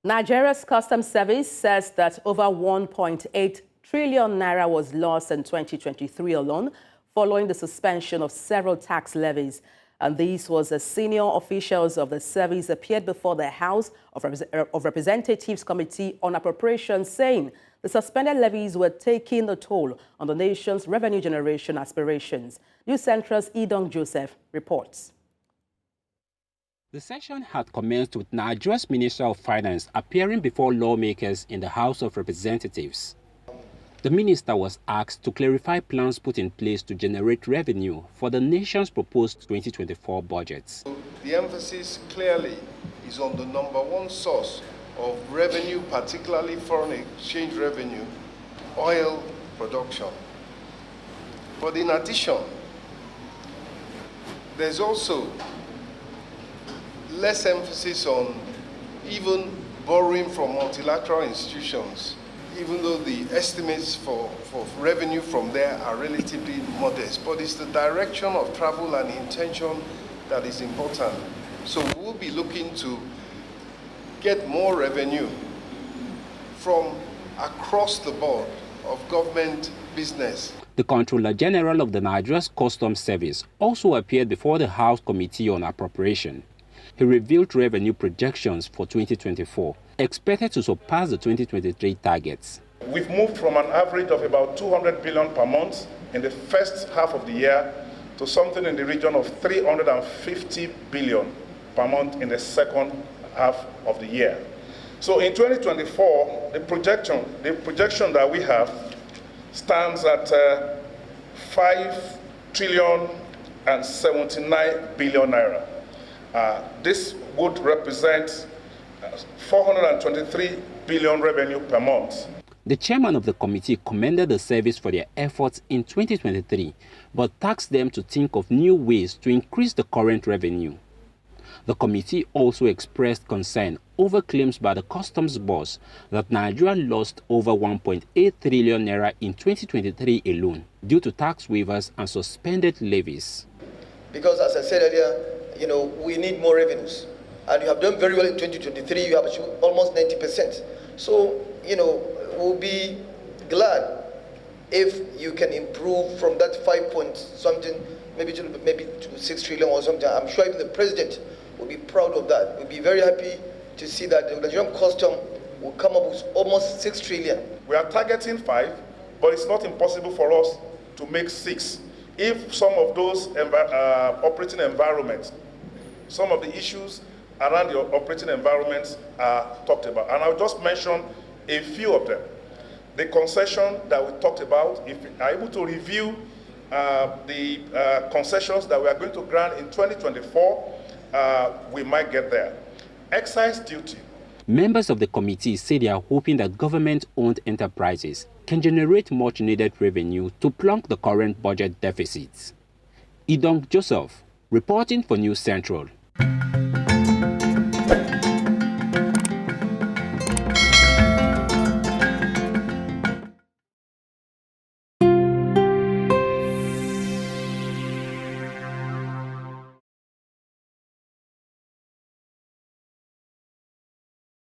Nigeria's Customs Service says that over 1.8 trillion naira was lost in 2023 alone, following the suspension of several tax levies. And this was as senior officials of the service appeared before the House of Representatives Committee on Appropriations, saying the suspended levies were taking a toll on the nation's revenue generation aspirations. News Central's Idong Joseph reports. The session had commenced with Nigeria's Minister of Finance appearing before lawmakers in the House of Representatives. The minister was asked to clarify plans put in place to generate revenue for the nation's proposed 2024 budget. The emphasis clearly is on the #1 source of revenue, particularly foreign exchange revenue, oil production. But in addition, there's also less emphasis on even borrowing from multilateral institutions, even though the estimates for revenue from there are relatively modest. But it's the direction of travel and intention that is important. So we'll be looking to get more revenue from across the board of government business. The Comptroller General of the Nigeria's Customs Service also appeared before the House Committee on Appropriation. He revealed revenue projections for 2024, expected to surpass the 2023 targets. We've moved from an average of about 200 billion per month in the first half of the year to something in the region of 350 billion per month in the second half of the year. So in 2024, the projection that we have stands at 5 trillion and 79 billion naira. This would represent 423 billion revenue per month. The chairman of the committee commended the service for their efforts in 2023, but tasked them to think of new ways to increase the current revenue. The committee also expressed concern over claims by the customs boss that Nigeria lost over 1.8 trillion naira in 2023 alone due to tax waivers and suspended levies. Because as I said earlier, we need more revenues. And you have done very well in 2023, you have achieved almost 90%. So, we'll be glad if you can improve from that 5 point something, maybe to 6 trillion or something. I'm sure even the president will be proud of that. We'll be very happy to see that the Nigerian custom will come up with almost 6 trillion. We are targeting 5, but it's not impossible for us to make 6. If some of those operating environments, some of the issues around the operating environments are talked about. And I'll just mention a few of them. The concession that we talked about, if we are able to review the concessions that we are going to grant in 2024, we might get there. Excise duty. Members of the committee say they are hoping that government-owned enterprises can generate much-needed revenue to plunk the current budget deficits. Idong Joseph, reporting for News Central.